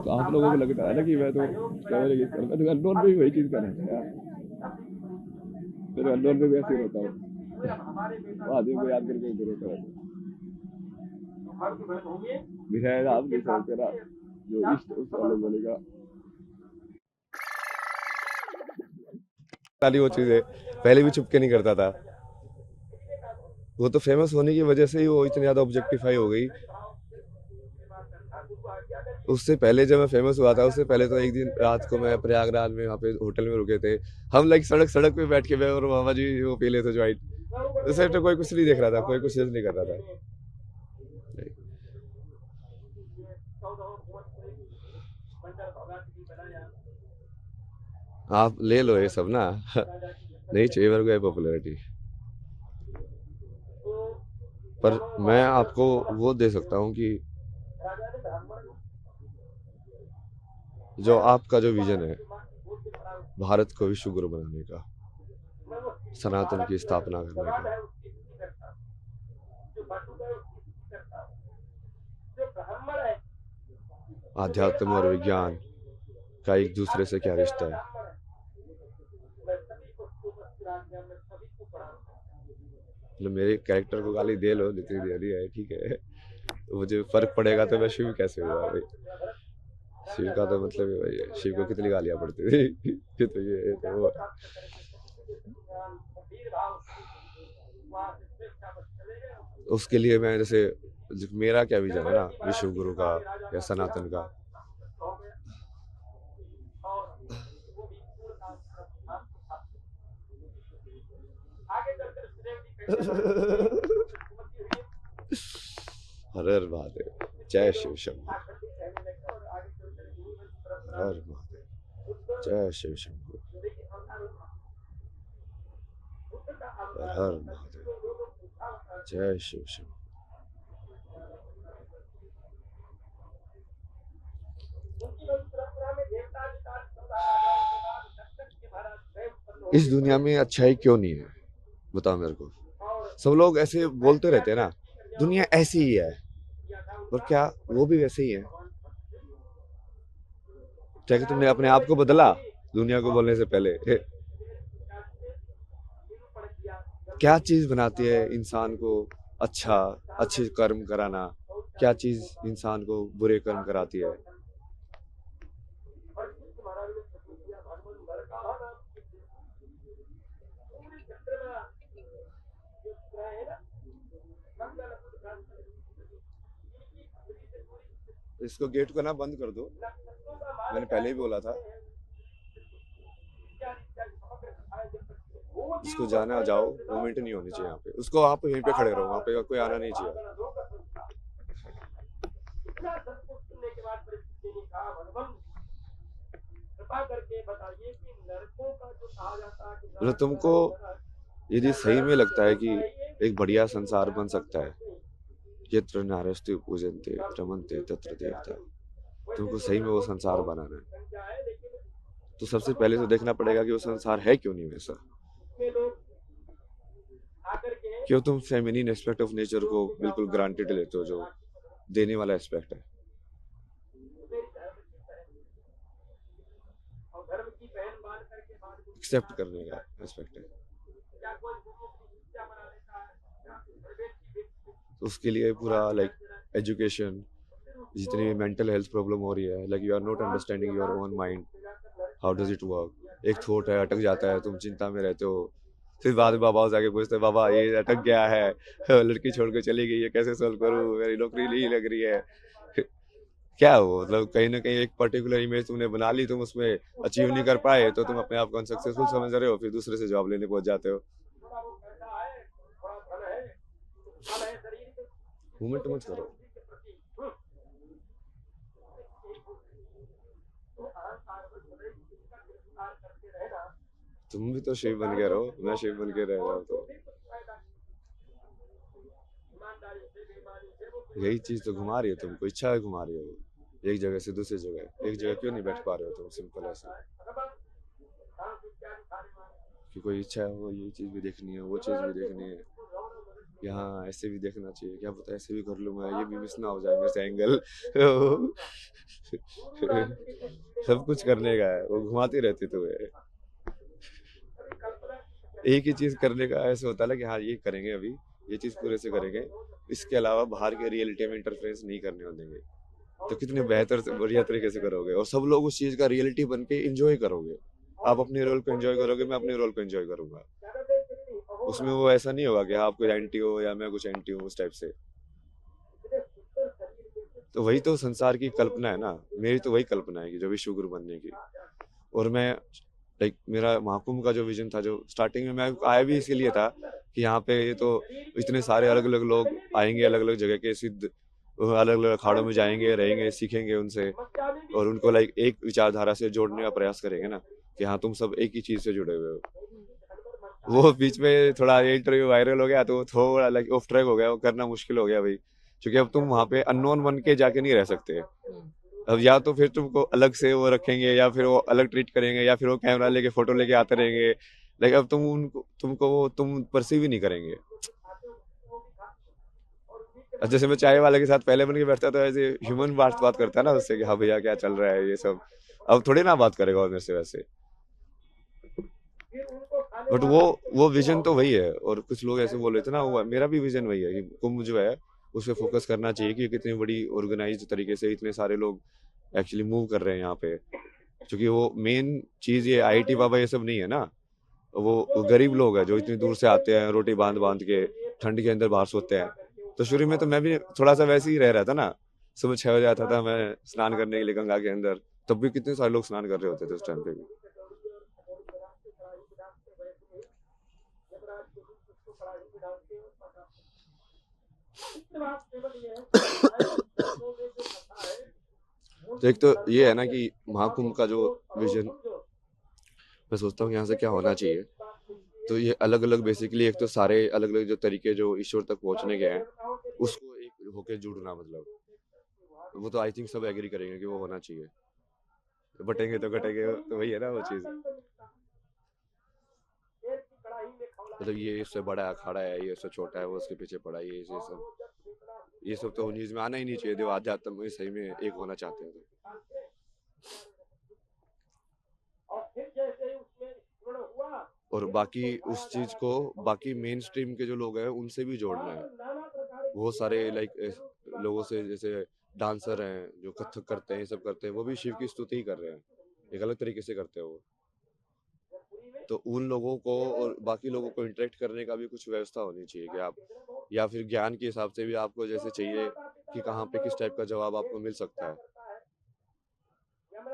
तो आप लोगों को लगता है ना कि मैं तो कैमरे की मैं तो अननोन में भी वही चीज कर रहा है यार। फिर अननोन में भी ऐसे ही होता हूँ, वो आदमी को याद करके इधर होता है। विधायक आप नहीं सोचते ना, जो इष्ट उस वाले बोलेगा। सारी वो चीजें पहले भी चुपके नहीं करता था। वो तो फेमस होने की वजह से ही वो इतनी ज्यादा ऑब्जेक्टिफाई हो गई। उससे पहले जब मैं फेमस हुआ था, उससे पहले तो एक दिन रात को मैं प्रयागराज में वहाँ पे होटल में रुके थे। हम लाइक सड़क सड़क पे बैठ के मैं और मामा जी वो पी लेते ज्वाइंट। उस टाइम तो कोई कुछ नहीं देख रहा था, कोई कुछ नहीं कर रहा था। आप ले लो ये सब ना। नहीं चाहिए मेरे को ये पॉपुलैरिटी। पर मैं आपको वो दे सकता हूँ कि जो आपका जो विजन है भारत को विश्व गुरु बनाने का, सनातन की स्थापना करने का, आध्यात्म और विज्ञान का एक दूसरे से क्या रिश्ता है। मतलब मेरे कैरेक्टर को गाली दे लो जितनी दे रही है ठीक है, तो मुझे फर्क पड़ेगा तो मैं शिव कैसे हुआ भाई। शिव का तो मतलब है भाई, शिव को कितनी गालियां पड़ती थी। ये तो ये तो वो। उसके लिए मैं जैसे मेरा क्या विजन है ना विश्व गुरु का या सनातन का। हर हर महादेव, जय शिव शंभू। हर हर महादेव, जय शिव शंभू। हर हर महादेव, जय शिव शंभू। इस दुनिया में अच्छाई क्यों नहीं है, बताओ मेरे को। सब लोग ऐसे बोलते रहते हैं ना, दुनिया ऐसी ही है। और क्या वो भी वैसे ही है? क्या कि तुमने अपने आप को बदला दुनिया को बोलने से पहले? क्या चीज बनाती है इंसान को अच्छा, अच्छे कर्म कराना? क्या चीज इंसान को बुरे कर्म कराती है? इसको गेट को ना बंद कर दो, मैंने पहले ही बोला था। इसको जाना जाओ, मूवमेंट नहीं होनी चाहिए यहाँ पे। उसको आप यहीं पे खड़े रहो, वहां पे कोई आना नहीं चाहिए। मतलब तुमको यदि सही में लगता है कि एक बढ़िया संसार बन सकता है, यत्र नारस्ति पूजन्ते रमन्ते तत्र देवता, तुमको सही में वो संसार बनाना है, तो सबसे पहले तो देखना पड़ेगा कि वो संसार है क्यों नहीं वैसा। क्यों तुम फेमिनिन एस्पेक्ट ऑफ नेचर को बिल्कुल ग्रांटेड लेते हो, जो देने वाला एस्पेक्ट है, एक्सेप्ट करने का एस्पेक्ट है। तो उसके लिए पूरा लाइक एजुकेशन, जितनी भी मेंटल हेल्थ प्रॉब्लम हो रही है, like you are not understanding your own mind, how does it work. एक थॉट है अटक जाता है, तुम चिंता में रहते हो, फिर बाद में बाबा से जाके पूछते हैं बाबा ये अटक गया है, लड़की छोड़ के चली गई है, कैसे सोल्व करूँ, मेरी नौकरी नहीं लग रही है। क्या हो मतलब कहीं ना कहीं एक पर्टिकुलर इमेज तुमने बना ली, तुम उसमें अचीव नहीं कर पाए तो तुम अपने आप को अनसक्सेसफुल समझ रहे हो, फिर दूसरे से जॉब लेने पहुंच जाते हो। मूवमेंट मत करो। तुम भी तो शिव बन के रहो, मैं शिव बन के रह रहा हूँ तो यही चीज तो घुमा रही है तुमको, इच्छा है घुमा रही हो एक जगह से दूसरी जगह। एक जगह क्यों नहीं बैठ पा रहे हो तुम, सिंपल ऐसा कि कोई इच्छा है वो ये चीज भी देखनी है, वो चीज भी देखनी है। यहाँ ऐसे भी देखना चाहिए, क्या पता ऐसे भी कर लूँ मैं, ये भी मिस ना हो जाए मेरे से एंगल। सब कुछ करने का है, वो घुमाती रहती तो है। एक ही चीज करने का ऐसे होता है ना कि हाँ ये करेंगे अभी, ये चीज पूरे से करेंगे, इसके अलावा बाहर के रियलिटी में इंटरफेरेंस नहीं करने देंगे। तो कितने बेहतर से बढ़िया तरीके से करोगे और सब लोग उस चीज का रियलिटी बन के इंजॉय करोगे। आप अपने रोल को एंजॉय करोगे, मैं अपने रोल को एंजॉय करूंगा। उसमें वो ऐसा नहीं होगा कि आप कुछ एंटी हो या मैं कुछ एंटी हूँ, उस टाइप से। तो वही तो संसार की कल्पना है ना, मेरी तो वही कल्पना है कि जो विश्व गुरु बनने की। और मैं लाइक मेरा महाकुंभ का जो विजन था, जो स्टार्टिंग में मैं आया भी इसीलिए था कि यहाँ पे ये तो इतने सारे अलग अलग लोग आएंगे, अलग अलग जगह के सिद्ध अलग अलग अखाड़ों में जाएंगे, रहेंगे, सीखेंगे उनसे, और उनको लाइक एक विचारधारा से जोड़ने का प्रयास करेंगे ना कि हाँ तुम सब एक ही चीज से जुड़े हुए हो। वो बीच में थोड़ा ये इंटरव्यू वायरल हो गया तो वो थोड़ा लाइक ऑफ ट्रैक हो गया, वो करना मुश्किल हो गया भाई, क्योंकि अब तुम वहां पे अननोन बन के जाके नहीं रह सकते। अब या तो फिर तुमको अलग से वो रखेंगे, या फिर वो अलग ट्रीट करेंगे, या फिर वो कैमरा लेके फोटो लेके आते रहेंगे, लेकिन अब तुमको वो तुम परसीव ही नहीं करेंगे। अब जैसे मैं चाय वाले के साथ पहले बन के बैठता था, ऐसे ह्यूमन बात करता है ना उससे कि हाँ भैया क्या चल रहा है ये सब, अब थोड़ी ना बात करेगा वो मेरे से वैसे। बट वो विजन तो वही है, और कुछ लोग ऐसे बोल रहे थे ना, वो मेरा भी विजन वही है कि कुंभ जो है उस पर फोकस करना चाहिए कि कितनी बड़ी ऑर्गेनाइज तरीके से इतने सारे लोग एक्चुअली मूव कर रहे हैं यहाँ पे। क्योंकि वो मेन चीज ये आईआईटी बाबा ये सब नहीं है ना, वो गरीब लोग हैं जो इतनी दूर से आते हैं, रोटी बांध बांध के ठंड के अंदर बाहर सोते हैं। तो शुरू में तो मैं भी थोड़ा सा वैसे ही रह रहा था ना, सुबह 6 बजे आता था मैं स्नान करने के लिए गंगा के अंदर, तब भी कितने सारे लोग स्नान कर रहे होते थे उस टाइम पे भी। तो एक तो ये है ना कि महाकुंभ का जो विजन, मैं सोचता हूँ यहाँ से क्या होना चाहिए। तो ये अलग अलग बेसिकली, एक तो सारे अलग अलग जो तरीके जो ईश्वर तक पहुंचने के हैं उसको एक होके जुड़ना, मतलब वो तो आई थिंक सब एग्री करेंगे कि वो होना चाहिए। बटेंगे तो घटेंगे, तो वही है ना वो चीज। मतलब ये इससे बड़ा अखाड़ा है, ये इससे छोटा है, वो उसके पीछे पड़ा है, ये सब तो न्यूज में आना ही नहीं चाहिए। जो आध्यात्म में सही में एक होना चाहते हैं तो। और बाकी उस चीज को बाकी मेन स्ट्रीम के जो लोग हैं उनसे भी जोड़ना है। बहुत सारे लाइक लोगों से, जैसे डांसर हैं जो कथक करते हैं, ये सब करते हैं, वो भी शिव की स्तुति ही कर रहे हैं, एक अलग तरीके से करते हैं वो। तो उन लोगों को और बाकी लोगों को इंटरेक्ट करने का भी कुछ व्यवस्था होनी चाहिए कि आप, या फिर ज्ञान के हिसाब से भी आपको जैसे चाहिए कि कहाँ पे किस टाइप का जवाब आपको मिल सकता है।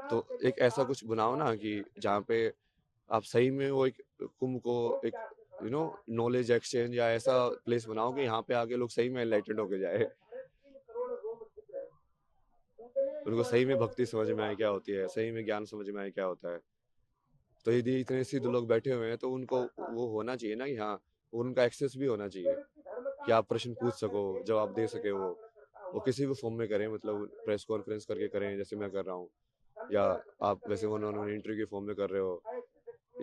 तो एक ऐसा कुछ बनाओ ना कि जहाँ पे आप सही में वो एक कुंभ को एक नॉलेज एक्सचेंज या ऐसा प्लेस बनाओ कि यहाँ पे आके लोग सही में एनलाइटेड होके जाए, उनको सही में भक्ति समझ में आए क्या होती है, सही में ज्ञान समझ में आए क्या होता है। तो यदि इतने सिद्ध लोग बैठे हुए हैं तो उनको वो होना चाहिए ना कि हाँ, उनका एक्सेस भी होना चाहिए कि आप प्रश्न पूछ सको, जवाब दे सके। वो किसी भी फॉर्म में करें, मतलब प्रेस कॉन्फ्रेंस करके करें जैसे मैं कर रहा हूँ, या आप वैसे वन ऑन वन इंटरव्यू के फॉर्म में कर रहे हो,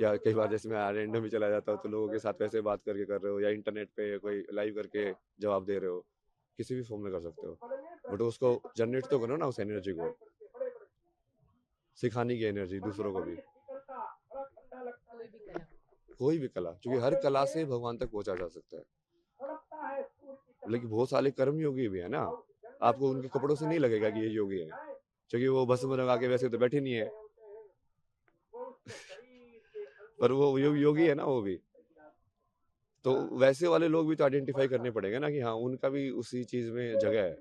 या कई बार जैसे मैं रैंडम भी चला जाता हूँ तो लोगों के साथ वैसे बात करके कर रहे हो, या इंटरनेट पे कोई लाइव करके जवाब दे रहे हो, किसी भी फॉर्म में कर सकते हो। बट उसको जनरेट तो करो ना, उस एनर्जी को, सिखाने की एनर्जी दूसरों को भी। कोई भी कला, क्योंकि हर कला से भगवान तक पहुंचा जा सकता है। लेकिन बहुत सारे कर्म योगी भी है ना, आपको उनके कपड़ों से नहीं लगेगा कि ये योगी है, क्योंकि वो भस्म लगा के वैसे तो बैठे नहीं है। पर वो योगी है ना वो भी। तो वैसे वाले लोग भी तो आइडेंटिफाई करने पड़ेंगे ना कि हाँ उनका भी उसी चीज में जगह है,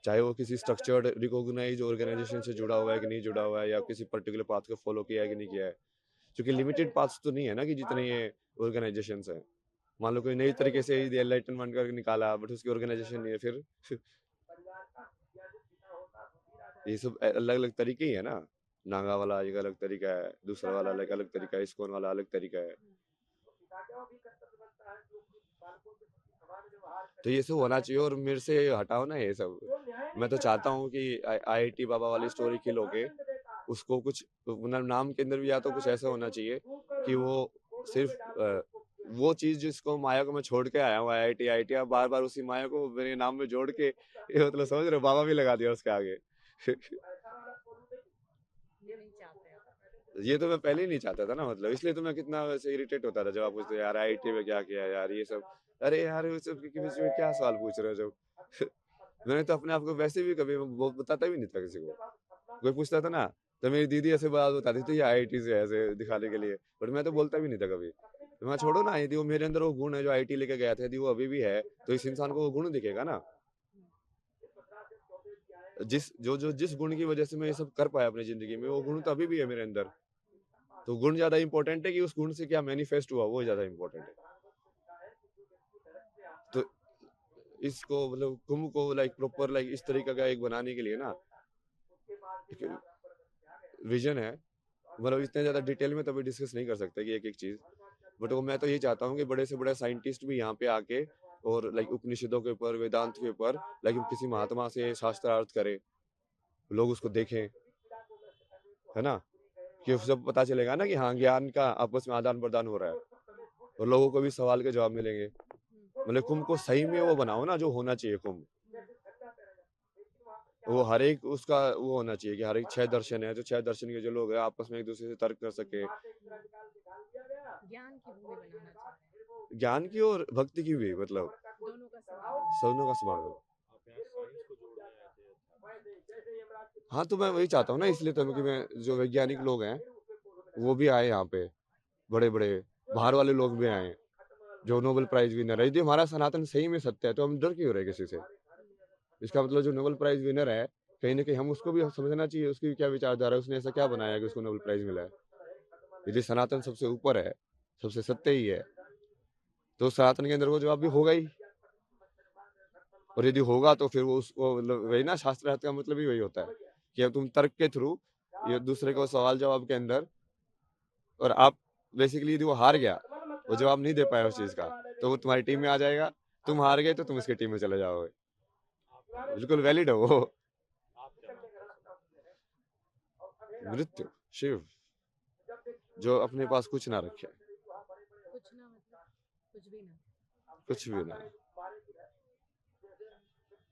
चाहे वो किसी स्ट्रक्चर्ड रिकॉग्नाइज ऑर्गेनाइजेशन से जुड़ा हुआ है कि नहीं जुड़ा हुआ है, या किसी पर्टिकुलर पाथ को फॉलो किया है कि नहीं किया है। क्योंकि लिमिटेड पाथ्स तो नहीं है ना कि जितने ये ऑर्गेनाइजेशंस हैं। मान लो कोई नई तरीके से एनलाइटनमेंट करके निकाला, बट उसकी ऑर्गेनाइजेशन नहीं है, फिर ये सब अलग अलग तरीके ही है ना। नागा वाला एक अलग तरीका है, दूसरा वाला अलग अलग तरीका है, इस्कॉन वाला अलग तरीका है। तो ये सब होना चाहिए, और मेरे से हटाओ ना ये सब। मैं तो चाहता हूँ कि आईआईटी बाबा वाली स्टोरी किल होके उसको कुछ, मतलब नाम के अंदर भी या तो कुछ ऐसा होना चाहिए कि वो सिर्फ वो चीज जिसको माया को मैं छोड़ के आया हूँ, आईआईटी आईटी, अब बार बार उसी माया को मेरे नाम में जोड़ के, ये मतलब समझ रहे हो, बाबा भी लगा दिया उसके आगे। ये नहीं चाहते आप। ये तो मैं पहले ही नहीं चाहता था ना, मतलब इसलिए तो मैं कितना वैसे इरिटेट होता था जब आप पूछते यार आईआईटी में क्या किया यार ये सब। अरे यार वो सब के बीच में क्या सवाल पूछ रहे हो जब। मैंने तो अपने आप को वैसे भी कभी वो बताता भी नहीं था किसी को। कोई पूछता था ना, तो मेरी दीदी ऐसे बात बताती थी, ये आईआईटी से है, ऐसे दिखाने के लिए, बट मैं तो बोलता भी नहीं था कभी। तो मैं छोड़ो ना, यदि वो मेरे अंदर वो गुण है जो आईआईटी लेके गया था, यदि वो अभी भी है, तो इस इंसान को वो गुण दिखेगा ना। जिस गुण की वजह से मैं ये सब कर पाया अपनी जिंदगी में, वो गुण तो अभी भी है मेरे अंदर। तो गुण ज्यादा इंपॉर्टेंट है कि उस गुण से क्या मैनिफेस्ट हुआ, वो ज्यादा इंपॉर्टेंट है। तो इसको मतलब कुंभ को लाइक प्रॉपर लाइक इस तरीके का एक बनाने के लिए ना, एक विजन है। मतलब इतने ज्यादा डिटेल में तभी डिस्कस नहीं कर सकते कि एक एक चीज, बट वो मैं तो ये चाहता हूँ कि बड़े से बड़े साइंटिस्ट भी यहाँ पे आके और लाइक उपनिषदों के ऊपर, वेदांत के ऊपर, लाइक किसी महात्मा से शास्त्रार्थ करे, लोग उसको देखें, है ना, कि सब पता चलेगा ना कि हाँ ज्ञान का आपस में आदान प्रदान हो रहा है, और लोगों को भी सवाल के जवाब मिलेंगे। मतलब कुंभ को सही में वो बनाओ ना जो होना चाहिए कुंभ, वो हर एक उसका वो होना चाहिए कि हर एक 6 दर्शन है, तो 6 दर्शन के जो लोग हैं आपस में एक दूसरे से तर्क कर सके, ज्ञान की भूमि बनाना चाह रहे हैं। ज्ञान की और भक्ति की भी, मतलब दोनों का समागम। सबनों का समागम। आप यहाँ साइंस को जोड़ना चाहते हैं। हाँ तो मैं वही चाहता हूँ ना, इसलिए तो कि मैं जो वैज्ञानिक लोग हैं वो भी आए यहाँ पे, बड़े बड़े बाहर वाले लोग भी आए, जो नोबेल प्राइज विनर है। यदि हमारा सनातन सही में सत्य है तो हम डर क्यों रहे किसी से। इसका मतलब जो नोबेल प्राइज विनर है, कहीं ना कहीं हम उसको भी समझना चाहिए, उसकी क्या विचारधारा है, उसने ऐसा क्या बनाया कि उसको नोबेल प्राइज मिला है। यदि सनातन सबसे ऊपर है, सबसे सत्य ही है, तो सनातन के अंदर वो जवाब भी होगा ही। और यदि होगा तो फिर वो उसको मतलब वही ना, शास्त्रार्थ का मतलब ही वही होता है कि अब तुम तर्क के थ्रू ये दूसरे को सवाल जवाब के अंदर, और आप बेसिकली यदि वो हार गया, वो जवाब नहीं दे पाया उस चीज का, तो वो तुम्हारी टीम में आ जाएगा, तुम हार गए तो तुम उसकी टीम में चले जाओगे। बिल्कुल वैलिड है वो। आप क्या मानते हैं? मृत्यु, शिव, जो अपने पास कुछ ना रखे, कुछ ना मतलब कुछ भी ना। कुछ भी ना,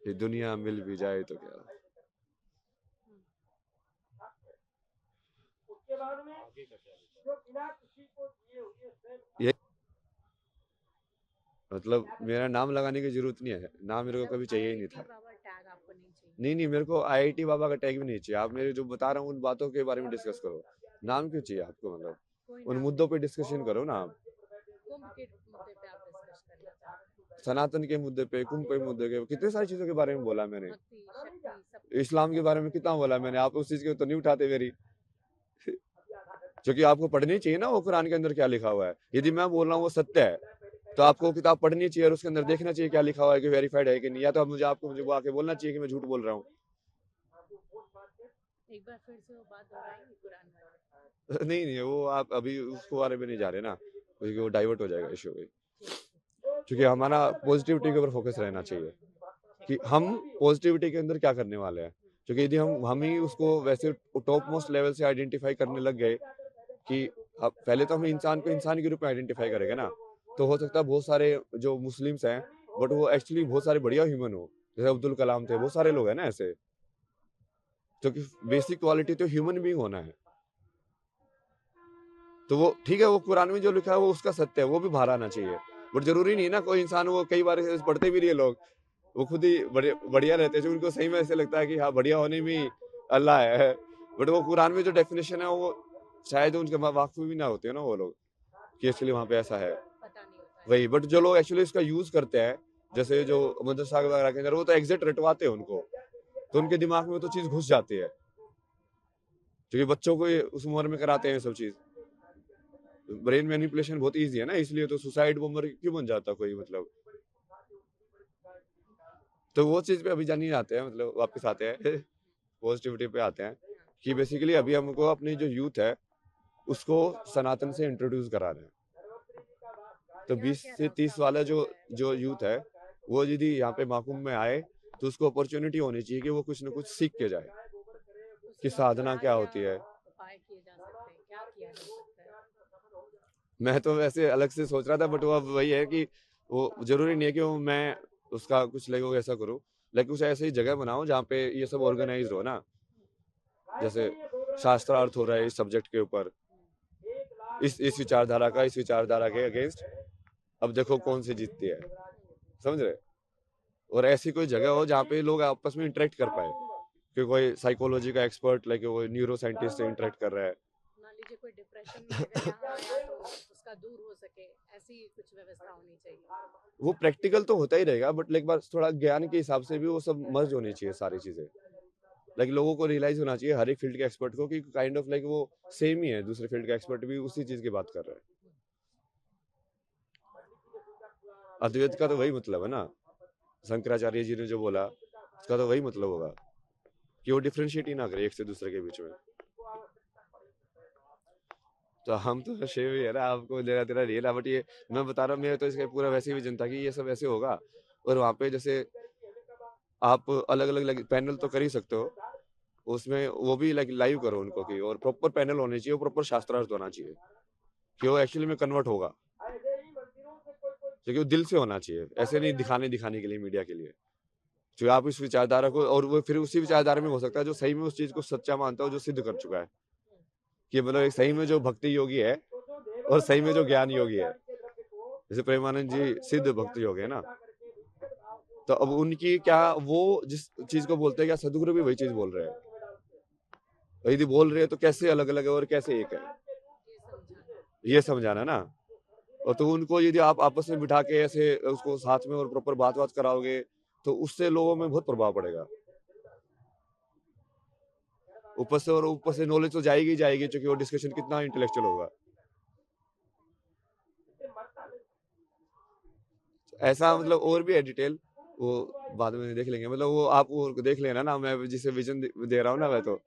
ये दुनिया मिल भी जाए तो क्या। आगे का क्या विचार? ये मतलब मेरा नाम लगाने की जरूरत नहीं है, नाम मेरे को कभी चाहिए ही नहीं था। IIT बाबा टैग आपको नहीं चाहिए। नहीं नहीं, मेरे को आईआईटी बाबा का टैग भी नहीं चाहिए। आप मेरे जो बता रहा हूँ उन बातों के बारे में डिस्कस करो, नाम क्यों चाहिए आपको, मतलब कोई उन नाम मुद्दों पे डिस्कशन करो ना आप। कुंभ के मुद्दे पे आप डिस्कस करना चाहते हैं। सनातन के मुद्दे पे, कुंभ के मुद्दे के, कितने सारी चीजों के बारे में बोला मैंने, भक्ति शक्ति सब। इस्लाम के बारे में कितना बोला मैंने, आप उस चीज के तो नहीं उठाते मेरी। क्योंकि आपको पढ़नी चाहिए ना वो कुरान के अंदर क्या लिखा हुआ है। यदि मैं बोल रहा हूँ वो सत्य है, तो आपको किताब पढ़नी चाहिए और उसके अंदर देखना चाहिए क्या लिखा हुआ है, कि वेरीफाइड है कि नहीं, या तो मुझे वो आके बोलना चाहिए कि मैं झूठ बोल रहा हूँ। एक बार फिर से वो बात दोहराएंगे कुरान वाले। नहीं नहीं, वो आप अभी उसको बारे में नहीं जा रहे ना, क्योंकि वो डाइवर्ट हो जाएगा इशू। क्योंकि हमारा पॉजिटिविटी के ऊपर फोकस रहना चाहिए कि हम पॉजिटिविटी के अंदर क्या करने वाले हैं। क्योंकि यदि हम ही उसको वैसे टॉप मोस्ट लेवल से आइडेंटिफाई करने लग गए कि अब पहले तो हम इंसान को इंसान के रूप में आइडेंटिफाई करेंगे ना, तो हो सकता है बहुत सारे जो मुस्लिम्स हैं, बट वो एक्चुअली बहुत सारे बढ़िया ह्यूमन हो, जैसे अब्दुल कलाम थे, बहुत सारे लोग हैं ना ऐसे। क्योंकि बेसिक क्वालिटी तो ह्यूमन बीइंग होना है। तो वो ठीक है, वो कुरान में जो लिखा है वो उसका सत्य है, वो भी बाहर आना चाहिए। बट जरूरी नहीं ना कोई इंसान, वो कई बार पढ़ते भी नहीं है लोग, वो खुद ही बढ़िया रहते हैं, जो उनको सही में ऐसे लगता है कि हाँ बढ़िया होने में ही अल्लाह है। बट वो कुरान में जो डेफिनेशन है वो शायद उनके वाकफ भी ना होते हैं ना वो लोग, कि एक्चुअली वहाँ पे ऐसा है। पता नहीं होता है। वही, बट जो लोग एक्चुअली इसका यूज करते हैं, जैसे जो मदरसा वगैरह के अंदर, वो तो एग्जैक्ट रटवाते हैं उनको, तो उनके दिमाग में वो तो चीज घुस जाती है, क्योंकि बच्चों को ये उस उम्र में कराते हैं सब चीज। ब्रेन मैनिपुलेशन बहुत इजी है ना, इसलिए तो सुसाइड बॉम्बर क्यों बन जाता कोई, मतलब। तो वो चीज पे अभी जानी आते हैं, मतलब वापस आते हैं पॉजिटिविटी पे आते हैं, कि बेसिकली अभी हमको अपनी जो यूथ है उसको सनातन से इंट्रोड्यूस करा रहे हैं। तो क्या 20 क्या से 30 रास्ता वाला जो है? जो यूथ है, वो यदि यहाँ पे महाकुंभ में आए, तो उसको अपॉर्चुनिटी होनी चाहिए कि वो कुछ ना कुछ सीख के जाए कि उसके लिए साधना क्या होती है। उपाय किए जा सकते हैं, क्या किया जा सकता है? मैं तो वैसे अलग से सोच रहा था, बट वो अब वही है कि वो जरूरी नहीं है कि वो मैं उसका कुछ लाइक वो ऐसा करूँ, लाइक कुछ ऐसी जगह बनाओ जहाँ पे ये सब ऑर्गेनाइज हो ना, जैसे शास्त्रार्थ हो रहा है इस सब्जेक्ट के ऊपर, इस विचारधारा का इस विचारधारा के अगेंस्ट, अब देखो कौन सी जीतती है, समझ रहे? और ऐसी कोई जगह हो जहाँ पे लोग आपस में इंटरेक्ट कर पाए, कि कोई साइकोलॉजी का एक्सपर्ट लाइक वो न्यूरो साइंटिस्ट से इंटरेक्ट कर रहा है। मान लीजिए कोई डिप्रेशन में अगर यहाँ आया तो उसका दूर हो सके, ऐसी कुछ व्यवस्था होनी चाहिए। वो प्रैक्टिकल तो होता ही रहेगा, बट लाइक बार थोड़ा ज्ञान के हिसाब से भी वो सब मर्ज होनी चाहिए सारी चीजें, लाइक लोगों को रियलाइज होना चाहिए हर एक फील्ड के एक्सपर्ट को कि काइंड ऑफ लाइक वो सेम ही है, दूसरे फील्ड का एक्सपर्ट भी उसी चीज की बात कर रहा है। अद्वैत का तो वही मतलब है ना, शंकराचार्य जी ने जो बोला उसका तो वही मतलब होगा कि वो डिफ्रेंशिएट ही ना करे एक से दूसरे के बीच में। तो हम तो शेव ही है ना, आपको लेना तेरा रियल है, बट ये मैं बता रहा हूँ, मेरा तो इसका पूरा वैसे ही विजन था कि ये सब ऐसे होगा, और वहाँ पे जैसे आप अलग अलग पैनल तो कर ही सकते हो, उसमें वो भी लाइक लाइव करो उनको की, और प्रॉपर पैनल होने चाहिए, प्रॉपर शास्त्रार्थ होना चाहिए कि वो एक्चुअली में कन्वर्ट होगा, क्योंकि वो दिल से होना चाहिए, ऐसे नहीं दिखाने दिखाने के लिए, मीडिया के लिए। जो आप इस विचारधारा को, और वो फिर उसी विचारधारा में हो सकता है जो सही में उस चीज को सच्चा मानता हो, जो सिद्ध कर चुका है कि मतलब एक सही में जो भक्ति योगी है और सही में जो ज्ञान योगी है, जैसे प्रेमानंद जी सिद्ध भक्ति योगी है ना, तो अब उनकी क्या, वो जिस चीज को बोलते हैं, क्या सदगुरु भी वही चीज बोल रहे हैं, यदि बोल रहे हैं तो कैसे अलग अलग है और कैसे एक है, ये समझाना ना। और तो उनको यदि आप आपस में बिठा के ऐसे उसको साथ में और प्रॉपर बात बात कराओगे, तो उससे लोगों में बहुत प्रभाव पड़ेगा, ऊपर से नॉलेज तो जाएगी ही जाएगी, क्योंकि वो डिस्कशन कितना इंटेलेक्चुअल होगा। ऐसा मतलब और भी है डिटेल, वो बाद में देख लेंगे, मतलब वो आप वो देख लेना ना, मैं जिसे विजन दे रहा हूँ ना, मैं तो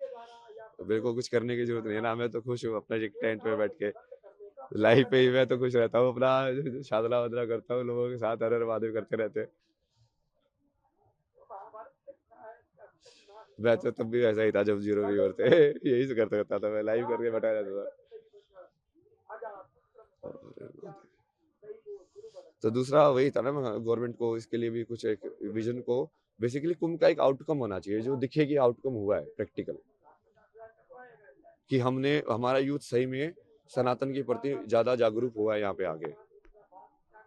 मेरे को कुछ करने की जरूरत नहीं है ना, मैं तो खुश हूँ अपना एक टेंट पे बैठ के, लाइफ पे ही मैं तो खुश रहता हूँ अपना, शादला वादला करता हूँ लोगों के साथ, हर महादेव करते रहते हैं। मैं तो तब भी वैसा ही था जब जीरो व्यूअर थे यही से करता था, मैं लाइव करके बैठा रहता था। तो दूसरा वही था ना, गवर्नमेंट को इसके लिए भी कुछ एक विजन को, बेसिकली कुंभ का एक आउटकम होना चाहिए जो दिखे कि आउटकम हुआ है प्रैक्टिकल, कि हमने हमारा यूथ सही में सनातन के प्रति ज्यादा जागरूक हुआ है यहाँ पे आगे,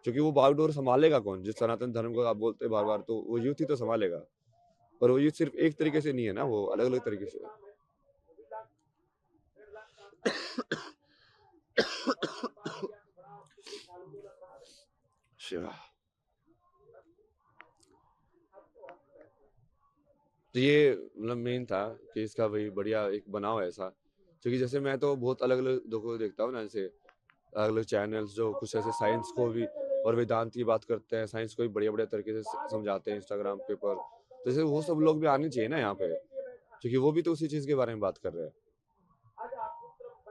क्योंकि वो बागडोर संभालेगा कौन, जिस सनातन धर्म को आप बोलते हैं बार बार, तो वो यूथ ही तो संभालेगा, और वो यूथ सिर्फ एक तरीके से नहीं है ना, वो अलग अलग तरीके से है। शिवा। तो ये मतलब मेन था कि इसका वही बढ़िया एक बनाओ ऐसा, क्योंकि जैसे मैं तो बहुत अलग अलग लोगों को देखता हूँ ना, जैसे अलग अलग चैनल्स जो कुछ ऐसे साइंस को भी और वेदांत की बात करते हैं, साइंस को भी बढ़िया बढ़िया तरीके से समझाते हैं इंस्टाग्राम पे पर, तो जैसे वो सब लोग भी आने चाहिए ना यहाँ पे, क्योंकि वो भी तो उसी चीज के बारे में बात कर रहे हैं,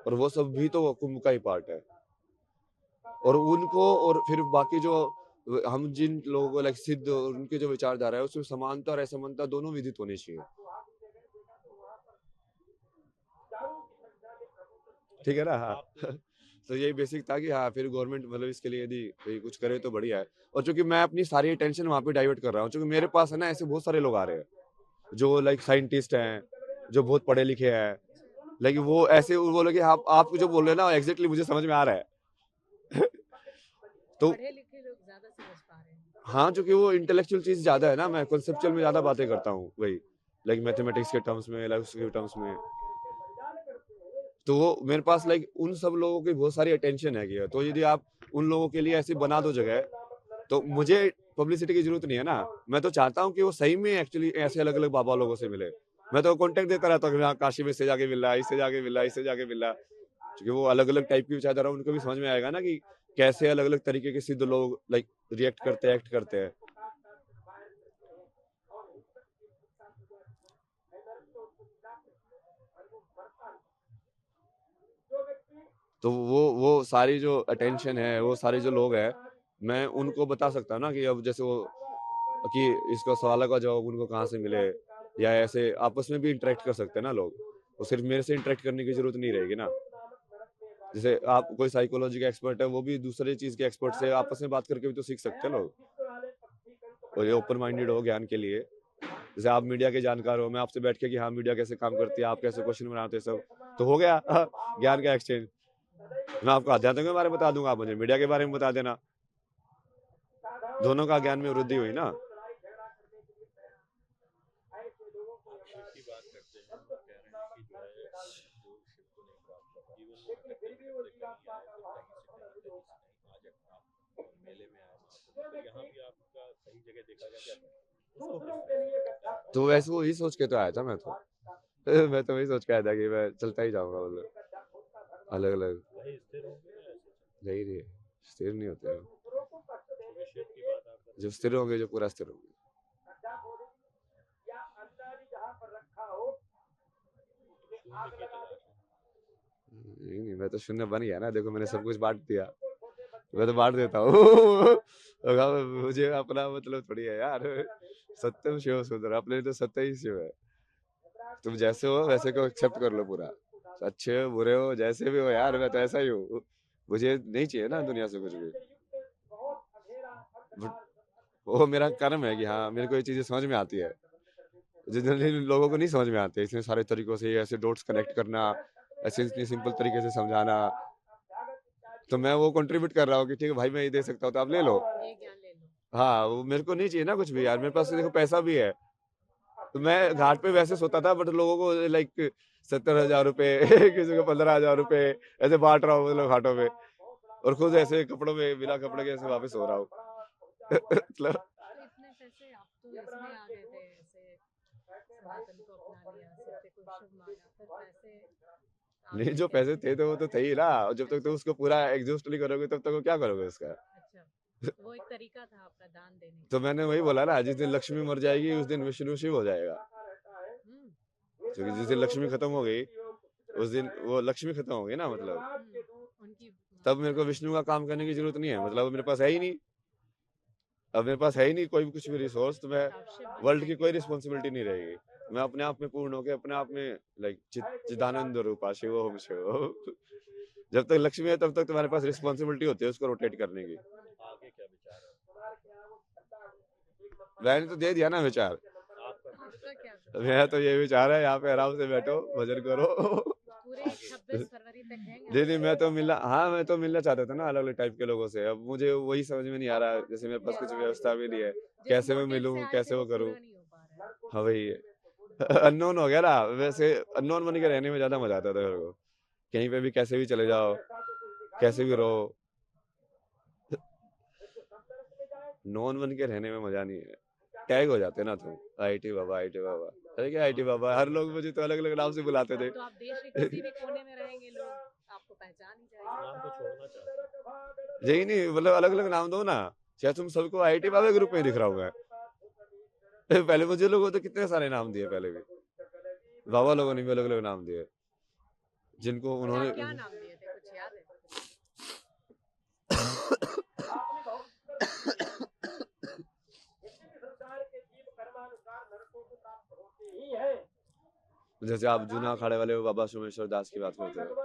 और वो सब भी तो कुंभ का ही पार्ट है, और उनको और फिर बाकी जो हम जिन लोगों को लाइक सिद्ध और उनके जो विचारधारा है उसमें समानता और असमानता दोनों विदित होनी चाहिए, ठीक है ना? हाँ तो यही बेसिक था कि हाँ फिर गवर्नमेंट मतलब इसके लिए यदि कोई कुछ करे तो बढ़िया है, और चूंकि मैं अपनी सारी अटेंशन वहाँ पे डाइवर्ट कर रहा हूँ, क्योंकि मेरे पास है ना ऐसे बहुत सारे लोग आ रहे हैं जो लाइक साइंटिस्ट हैं, जो बहुत पढ़े लिखे हैं, लेकिन वो ऐसे वो बोले कि आप जो बोल रहे हैं ना एग्जैक्टली मुझे समझ में आ रहा है तो पढ़े लिखे लोग ज्यादा समझ पा रहे हैं। हाँ, क्योंकि वो इंटेलेक्चुअल चीज ज्यादा है ना, मैं कॉन्सेप्चुअल में ज्यादा बातें करता हूँ, वही लाइक मैथमेटिक्स के टर्म्स में, लाइक उसके टर्म्स में, तो वो मेरे पास लाइक उन सब लोगों की बहुत सारी अटेंशन है कि, तो यदि आप उन लोगों के लिए ऐसी बना दो जगह, तो मुझे पब्लिसिटी की जरूरत नहीं है ना, मैं तो चाहता हूँ कि वो सही में एक्चुअली ऐसे अलग अलग बाबा लोगों से मिले, मैं तो कॉन्टेक्ट देता रहता हूँ कि हाँ काशी में इससे जाके मिल रहा है, इससे जाके मिल रहा है, इससे जाके मिल रहा है, क्योंकि वो अलग अलग टाइप की विचारधारा उनको भी समझ में आएगा ना कि कैसे अलग अलग तरीके के सिद्ध लोग लाइक रिएक्ट करते हैं, एक्ट करते हैं। तो वो सारी जो अटेंशन है, वो सारे जो लोग हैं, मैं उनको बता सकता हूँ ना कि अब जैसे वो कि इसका सवाल का जवाब उनको कहाँ से मिले, या ऐसे आपस में भी इंटरेक्ट कर सकते हैं ना लोग, वो सिर्फ मेरे से इंटरेक्ट करने की जरूरत नहीं रहेगी ना। जैसे आप कोई साइकोलॉजी का एक्सपर्ट है, वो भी दूसरे चीज के एक्सपर्ट से आपस में बात करके भी तो सीख सकते हैं लोग। और ये ओपन माइंडेड हो ज्ञान के लिए। जैसे आप मीडिया के जानकार हो, मैं आपसे बैठ के कि हाँ मीडिया कैसे काम करती है, आप कैसे क्वेश्चन बनाते हैं, सब तो हो गया ज्ञान का एक्सचेंज। मैं आपको अध्यात्म के बारे में बता दूंगा, आप मुझे मीडिया के बारे में बता देना, दोनों का ज्ञान में वृद्धि हुई ना। शिव की बात करते हैं, वो कह रहे हैं कि जो है जो शिव को नहीं प्राप्त हुआ, इवन वो अटकते फिरते कहीं आए तो कहीं से कहीं आज मेले में आए महाकुंभ, तो यहाँ भी आपका सही जगह देखा गया क्या उसको किस तरह से देखा तो वैसे वही सोच के तो आया था मैं तो मैं तो वही सोच के आया था कि मैं चलता ही जाऊंगा, मतलब अलग अलग कहीं स्थिर हो गया ऐसे चल, नहीं रही, स्थिर नहीं होते हैं। क्योंकि शिव की बात आप कर जो रहे स्थिर होंगे, जो पूरा स्थिर होंगे। शून्य की तलाश में। नहीं, मैं तो शून्य बन गया ना, देखो मैंने सब कुछ बांट दिया, मैं तो बांट देता हूँ मुझे अपना मतलब थोड़ी है यार, सत्यम शिव सुंदर, अपने लिए तो सत्य ही शिव है। तुम जैसे हो वैसे को एक्सेप्ट कर लो पूरा, अच्छे हो बुरे हो जैसे भी हो यार, मैं तो ऐसा ही हूँ। मुझे नहीं चाहिए ना दुनिया से कुछ भी, वो मेरा कर्म है कि हाँ मेरे को ये चीजें समझ में आती है, जनरली लोगों को नहीं समझ में आती है, इतने सारे तरीकों से ऐसे डॉट्स कनेक्ट करना, ऐसे इतने सिंपल तरीके से समझाना। तो मैं वो कंट्रीब्यूट कर रहा हूँ कि ठीक है भाई, मैं ये दे सकता हूँ तो आप ले लो। ये ज्ञान ले लो। हाँ, वो मेरे को नहीं चाहिए ना कुछ भी यार, मेरे पास तो देखो पैसा भी है, तो मैं घाट पे वैसे सोता था, बट लोगों को लाइक 70,000 रुपए किसी को 15,000 रुपए ऐसे बांट रहा हूँ मतलब घाटों में, और खुद ऐसे कपड़ों में बिना कपड़े के ऐसे वापस हो रहा हूँ मतलब तो इतने पैसे आप तो इसमें आ गए थे, ऐसे सनातन को अपना लिया, सत्य को शुभ माना, फिर पैसे आ नहीं, गए जो पैसे कैसे? थे तो वो तो थे ही ना, और जब तक तुम उसको पूरा एग्जॉस्ट नहीं करोगे तब तक वो क्या करोगे उसका। अच्छा, वो एक तरीका था आपका दान देने तो का। मैंने वही बोला ना, जिस दिन लक्ष्मी मर जाएगी उस दिन विष्णु शिव हो जाएगा, हम्म क्योंकि जिस दिन लक्ष्मी खत्म हो गई उस दिन वो लक्ष्मी खत्म हो गई ना, मतलब उनकी तब मेरे को विष्णु का काम करने की जरूरत नहीं है, मतलब मेरे पास है ही नहीं, अब मेरे पास है ही नहीं कोई भी कुछ भी रिसोर्स, तो मैं आप शिव बन वर्ल्ड की जाएंगे कोई तब। रिस्पॉन्सिबिलिटी नहीं रहेगी, मैं अपने आप में पूर्ण होकर अपने आप में लाइक चिदानंद रूपा शिव ओम शिव जब तक लक्ष्मी है तब तक तुम्हारे पास रिस्पॉन्सिबिलिटी होती है उसको रोटेट करने की। आगे क्या विचार है मैंने तो दे दिया ना विचार, आपका क्या आपका विचार क्या है? विचार? मेरा तो ये विचार है, यहाँ पे आराम से बैठो भजन करो पूरे 26 फरवरी तक रहेंगे नहीं आप नहीं, शिव मैं तो बन मिलना, के? हाँ मैं तो मिलना चाहता था ना अलग अलग टाइप के लोगों से, अब मुझे वही समझ में नहीं आ रहा, जैसे मेरे पास कुछ कैसे? व्यवस्था भी नहीं है, जिस कैसे मैं मोटिव मिलूं से आए थे कैसे वो वो करूं। पूरा नहीं हो पा रहा है। हाँ वही अननोन हो गया ना, वैसे अननोन बन के रहने में ज्यादा मजा आता था मेरे को, कहीं पे भी कैसे भी चले जाओ, कैसे भी रहो, नॉन बन के रहने में मजा नहीं है, टैग हो जाते ना तुम, आईटी बाबा आईटी बाबा, अरे क्या आईटी बाबा, हर लोग मुझे तो अलग अलग नाम से बुलाते थे अब तो आप देश के किसी भी कोने में रहेंगे, लोग आपको पहचान ही उस नाम को जाएंगे। छोड़ना चाहते हैं। यही नहीं, मतलब अलग अलग नाम दो ना, चाहे तुम सबको आईटी बाबा ग्रुप में दिख रहा हूँ मैं पहले मुझे लोगों तो कितने सारे नाम दिए, पहले भी बाबा लोगों ने भी अलग अलग नाम दिए जिनको क्या उन्होंने क्या नाम दिए थे, कुछ याद है? जैसे आप जूना अखाड़े वाले वो बाबा सोमेश्वर दास की बात करते हो,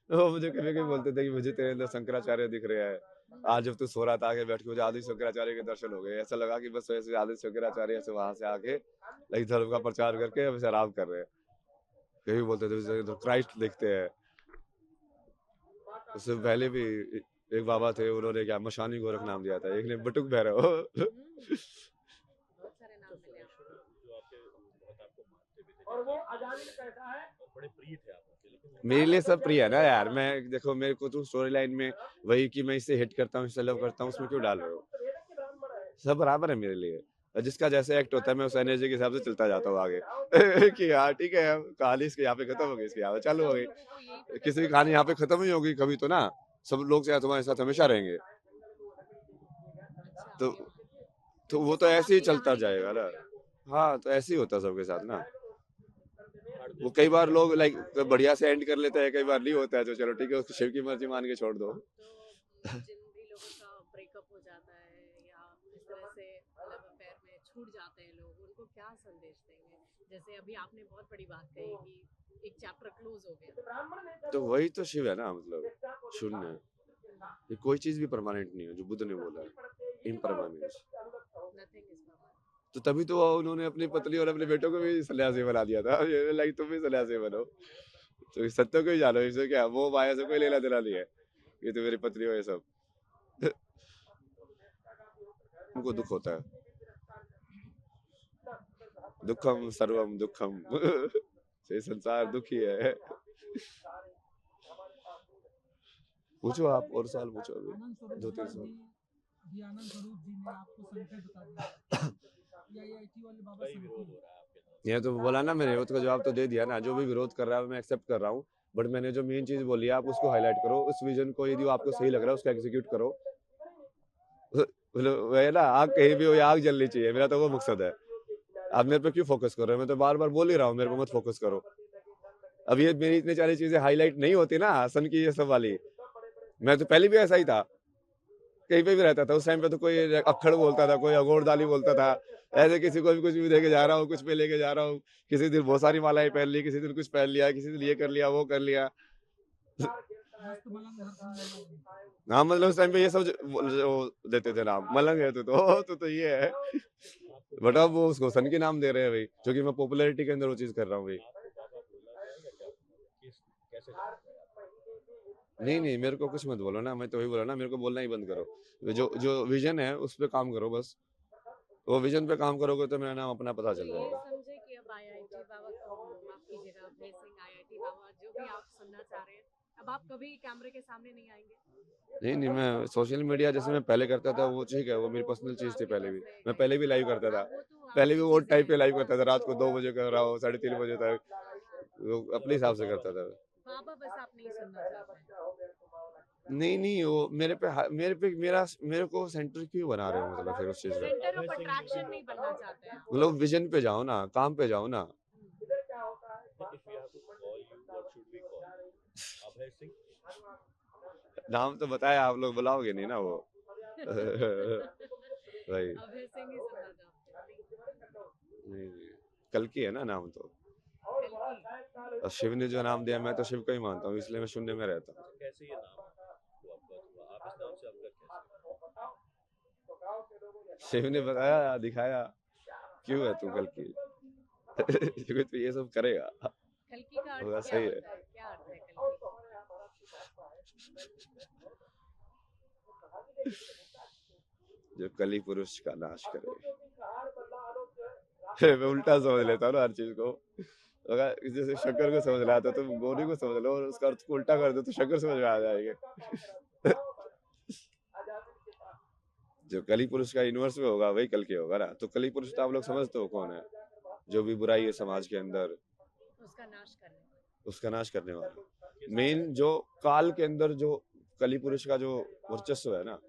वो मुझे कभी कभी बोलते थे कि मुझे तेरे अंदर शंकराचार्य दिख रहे हैं, आज जब तू सो रहा था आगे बैठ के मुझे आदि शंकराचार्य के दर्शन हो गए, ऐसा लगा कि बस वैसे आदि शंकराचार्य से वहां से आके लाइक धर्म का प्रचार करके अब ऐसे आराम कर रहे हैं। कभी बोलते थे तो क्राइस्ट दिखते हैं, उससे पहले भी एक बाबा थे, उन्होंने क्या मशानी गोरख नाम दिया था, एक ने बटुक भैरव बहुत सारे नाम तो मिले आपको। सोमेश्वर जो आपके बहुत आपको मानते भी थे और वो बड़े प्रिय थे आपके, लेकिन मेरे लिए सब प्रिय है ना यार, मैं देखो मेरे को तुम स्टोरी लाइन में वही कि मैं इसे हिट करता हूँ इसे लव करता हूँ उसमें क्यों डाल रहे हो, सब बराबर है मेरे लिए, और जिसका जैसे एक्ट होता है मैं उस एनर्जी के हिसाब से चलता जाता हूँ आगे कि हाँ ठीक है, कहानी इसके यहाँ पे खत्म हो गई, इसके यहाँ पे चालू हो सब गई, लोगों को यही पता किसी की चल कहानी यहाँ जाता पे है। खत्म ही होगी कभी तो ना, सब लोग से तुम्हारे साथ हमेशा रहेंगे, अच्छा, तो तो वो उनके तो साथ ऐसे ही आपकी चलता कहानी जाएगा खत्म ना। हो गई। हाँ तो ऐसे ही होता है सबके साथ ना, हर वो दिन कई कुछ बार नया लोग सीखने लाइक को मिलता बढ़िया से एंड कर लेते हैं, कई बार नहीं होता है, तो चलो ठीक है उसको शिव की मर्जी मान के छोड़ दो। तो जिन भी लोगों का ब्रेकअप हो जाता है या इस तरह से लव अफेयर में छूट जाते हैं लोग, उनको क्या संदेश देंगे? जैसे अभी आपने बहुत बड़ी बात कही कि एक चैप्टर क्लोज हो गया। तो वही तो शिव है ना, मतलब शून्य। ये कोई चीज भी परमानेंट नहीं है, जो बुद्ध ने बोला है, इम्परमानेंस। Nothing is permanent. तो तभी तो उन्होंने अपनी पत्नी और अपने बेटों को भी सन्यासी बना दिया था। ये लाइक तुम भी सन्यासी बनो, तो इस सत्य को ही जानो। इससे क्या, वो माया से कोई लेना देना नहीं है, ये तो मेरी पत्नी हो ये सब। उनको दुख होता है, दुखम सर्वम दुखम। ये संसार दुखी है। पूछो आप, और सवाल पूछो अभी, आनंद स्वरूप 2-3 सवाल। जी आनंद स्वरूप जी ने आपको संख्या बता दिया या ये आईटी वाले बाबा कई संख्या विरोध हो रहा है आपके साथ। ये तो बोला ना मैंने, उसका जवाब तो दे दिया ना। जो भी विरोध कर रहा है मैं एक्सेप्ट कर रहा हूँ, बट मैंने जो मेन चीज बोली है आप उसको हाईलाइट करो। उस विजन को यदि आपको सही लग रहा है उसको एग्जीक्यूट करो। मतलब वही ना, आग कहीं भी हो या आग जलनी चाहिए, मेरा तो वो मकसद है। आप मेरे पे क्यों फोकस कर रहे हो? मैं तो बार बार बोल ही रहा हूँ मेरे पे मत फोकस करो। अब ये मेरी इतनी सारी चीजें हाईलाइट नहीं होती ना सन की ये सब वाली, मैं तो पहले भी ऐसा ही था, कहीं पे भी रहता था। उस टाइम पे तो कोई अक्खड़ बोलता था, कोई अघोरदाली बोलता था, ऐसे किसी को भी कुछ भी देके जा रहा हूँ, कुछ पे लेके जा रहा हूँ। किसी दिन बहुत सारी मालाएं पहन ली, किसी दिन कुछ पहन लिया, किसी दिन ये कर लिया वो कर लिया। मस्त मलंग हर फूल वाला हाँ मतलब उस टाइम पे ये सब जो देते थे नाम, मलंग है तो ये है। आपको बट अब वो उसको सन के नाम दे रहे हैं भाई, क्योंकि मैं पॉपुलैरिटी के अंदर वो चीज कर रहा हूँ भाई। आपको बाबा बोला जाएगा क्या? किस कैसे जाना नहीं नहीं, मेरे को कुछ मत बोलो ना, मैं तो वही बोला ना, मेरे को बोलना ही बंद करो। जो जो विजन है उस पे काम करो बस। वो विजन पे काम करोगे तो मेरा नाम अपना पता तो चल ये जाएगा। समझे कि अब आईआईटी बाबा को माफ कीजिएगा, अभय सिंह आईआईटी बाबा जो भी आप सुनना चाह रहे हैं, अब आप कभी कैमरे के सामने नहीं आएंगे? नहीं नहीं, मैं सोशल मीडिया जैसे मैं पहले करता था वो ठीक है, वो मेरी पर्सनल चीज थी। पहले भी मैं पहले भी लाइव करता था, वो तो पहले भी आपकी वो चीजें टाइप पे हैं। लाइव करता था, रात को 2 बजे कर रहा हूँ, 3:30 बजे तक, हाँ हाँ, वो अपने हिसाब से करता था। बाबा बस आप नहीं सुनना चाहते हैं। नहीं नहीं, वो मेरे को सेंटर क्यों बना रहे हो, मतलब फिर उस चीज का सेंटर अभय ऑफ सिंह ने भी अट्रैक्शन नहीं बनना चाहते हैं आप। मतलब विजन पे जाओ ना, काम पे जाओ ना। If we have to call you, what should we call you? Abhay Singh? नाम तो बताया, आप लोग बुलाओगे नहीं ना वो। भाई अभय सिंह ही सुनना चाहते हैं। नहीं नहीं, कल की है ना नाम तो। कल और शिव ने जो नाम दिया, मैं तो शिव को ही मानता हूँ, इसलिए मैं शून्य में रहता हूँ। कैसे ये नाम को अवगत हुआ? आप इस नाम से अवगत कैसे? शिव ने बताया, दिखाया, क्यों है तू कल की। क्योंकि तू ये सब करेगा। कल्कि का होगा, अर्थ क्या सही है। होता है? क्या अर्थ है कल्कि? जो कली पुरुष का नाश करे। मैं उल्टा समझ लेता हूँ ना हर चीज को। अगर जैसे शंकर को समझ रहा था, तुम गौरी को समझ लो और उसका अर्थ को उल्टा कर दो तो शंकर समझ में आ जाएंगे। जो कली पुरुष का यूनिवर्स में होगा वही कल के होगा ना। तो कली पुरुष तो आप लोग समझते हो कौन है? जो भी बुराई है समाज के अंदर, उसका नाश करने वाला। उसका नाश करने वाला। मेन जो काल के अंदर जो कली पुरुष का जो वर्चस्व है ना,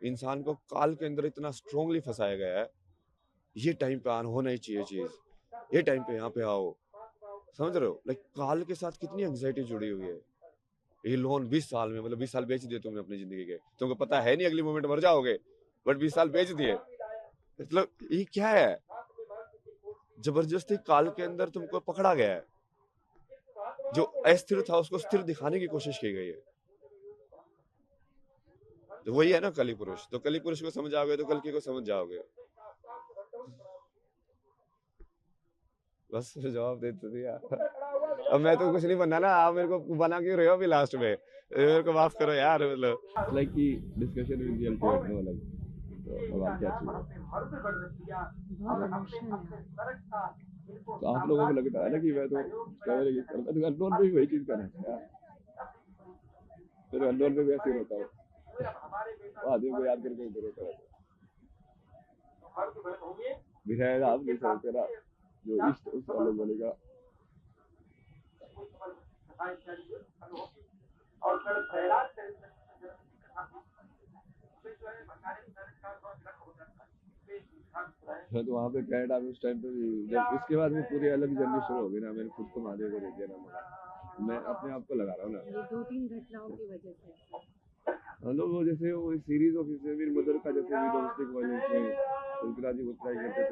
इंसान को काल के अंदर इतना स्ट्रांगली फंसाया गया है। ये टाइम पे होना ही चाहिए चीज, ये टाइम पे यहाँ पे आओ, समझ रहे हो? लाइक काल के साथ कितनी एंग्जाइटी जुड़ी हुई है। ये लोन 20 साल में, मतलब 20 साल बेच दिए तुमने अपनी जिंदगी के, तुमको पता है नहीं अगली मोमेंट मर जाओगे, बट 20 साल बेच दिए। मतलब ये क्या है? जबरदस्ती काल के अंदर तुमको पकड़ा गया है। जो अस्थिर था उसको स्थिर दिखाने की कोशिश की गई है। तो वही है ना कली पुरुष। तो कली पुरुष को समझ आओगे तो कल्कि को समझ जाओगे। बस जवाब दे तो दिया। अब मैं तो कुछ नहीं बनना ना, आप मेरे को बना क्यों रहे हो अभी लास्ट में? मेरे को माफ करो यार, मतलब लाइक की discussion with the ultimate know like. तो अब आप क्या चाहिए? तो आप लोगों को लगता है ना कि मैं तो कैमरे की तरफ, मैं तो अननोन पे भी वही चीज कर रहा हूँ यार। फिर अननोन पे भी ऐसे ही होता हूँ, आदमी को याद करके इधर होता है। दिखाएगा आप नहीं समझते ना, जो इष्ट उस अलग बोलेगा। मैं तो वहाँ पे कनाडा में उस टाइम पे भी, जब उसके बाद में पूरी अलग जर्नी शुरू हो गई ना, मैंने खुद को महादेव को दे दिया ना, मैं अपने आप को लगा रहा हूँ ना। ये 2-3 घटनाओं की वजह से। हम लोग वो जैसे वो सीरीज ऑफ इस्लामिक मदर का जैसे भी डोमेस्टिक वायलेंस में संतरा जी उतना ही करते थे,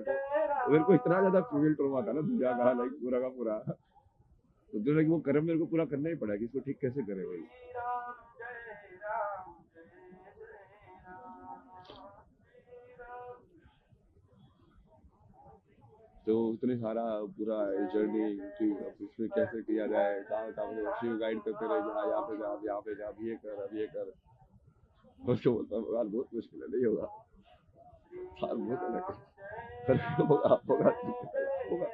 तो मेरे को इतना ज्यादा फीमेल ट्रॉमा था ना दुनिया का, लाइक पूरा का पूरा। तो जो लाइक वो कर्म मेरे को पूरा करना ही पड़ा कि इसको ठीक कैसे करे भाई। तो इतने सारा पूरा जर्नी कि अब इसमें कैसे किया जाए, कहाँ कहाँ मतलब शिव गाइड करते रहे कि हाँ यहाँ पे जा, अब यहाँ पे जा, अब ये कर, अब ये कर। उसको बोलता हूँ यार बहुत मुश्किल है, नहीं होगा, साल बहुत अलग है, पर होगा होगा होगा।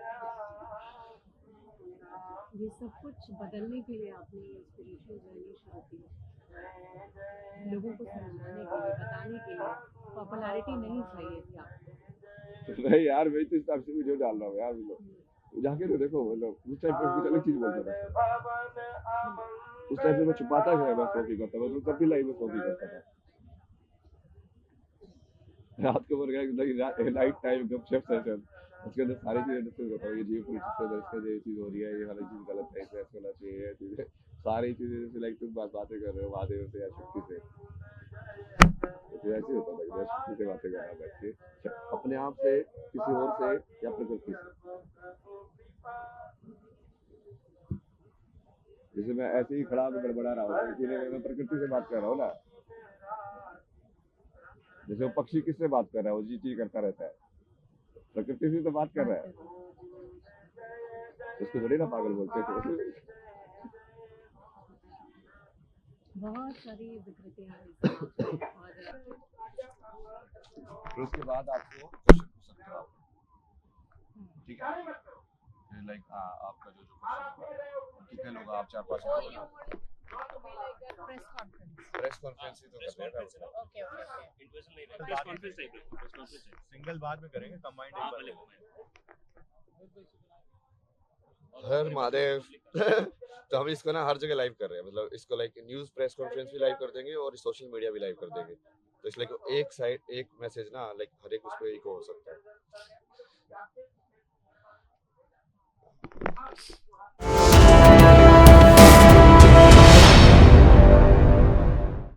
ये सब कुछ बदलने के लिए आपने ये स्पिरिचुअल जर्नी शुरू की, लोगों को समझाने के लिए, बताने के लिए। पॉपुलैरिटी नहीं चाहिए थी आपको। नहीं यार, मैं तो इस हिसाब से वीडियो डाल रहा हूँ यार, मतलब जाके तो देखो, मतलब उस टाइम पे कुछ अलग चीज बोलता था, उस टाइम पे मैं छुपाता था, मैं शौक ही करता था, तो तब भी लाइव में शौक ही करता था। रात को गया नाइट टाइम गपशप सेशन, उसके अंदर सारी चीजें डिस्कस करता हूँ, ये जियो पॉलिटिक्स से ये चीज हो रही है, ये वाली चीज गलत है, ऐसे होना चाहिए, ये चीजें सारी चीजें जैसे लाइक तुम बातें कर रहे हो महादेव से या शक्ति से, तो ऐसे ही होता था कि मैं शक्ति से बातें कर रहा बैठ के, अपने आप से, किसी और से या प्रकृति से। जैसे मैं ऐसे ही खड़ा होकर बड़बड़ा रहा हूँ, इसीलिए मैं प्रकृति से बात कर रहा हूँ ना। जैसे वो पक्षी किससे बात कर रहा है, वो जी ची करता रहता है, प्रकृति से तो बात कर रहा है, उसको थोड़ी ना पागल बोलते थे। बहुत सारी विकृतियां हैं समाज में, और फिर उसके बाद आपको क्वेश्चन पूछ सकते हो आप, ठीक है, लाइक आपका जो क्वेश्चन कितने लोग आप 4-5 लोग प्रेस कॉन्फ्रेंस ही तो कर रहे हैं। Okay okay okay. Press conference type है, प्रेस कॉन्फ्रेंस है। सिंगल बाद में करेंगे, कंबाइंड एक बार हर महादेव। तो हम इसको ना हर जगह लाइव कर रहे हैं, मतलब इसको लाइक न्यूज़ प्रेस कॉन्फ्रेंस भी लाइव कर देंगे और सोशल मीडिया भी लाइव कर देंगे, तो इसलिए एक साइड एक मैसेज ना लाइक हर एक उस पर इको हो सकता है।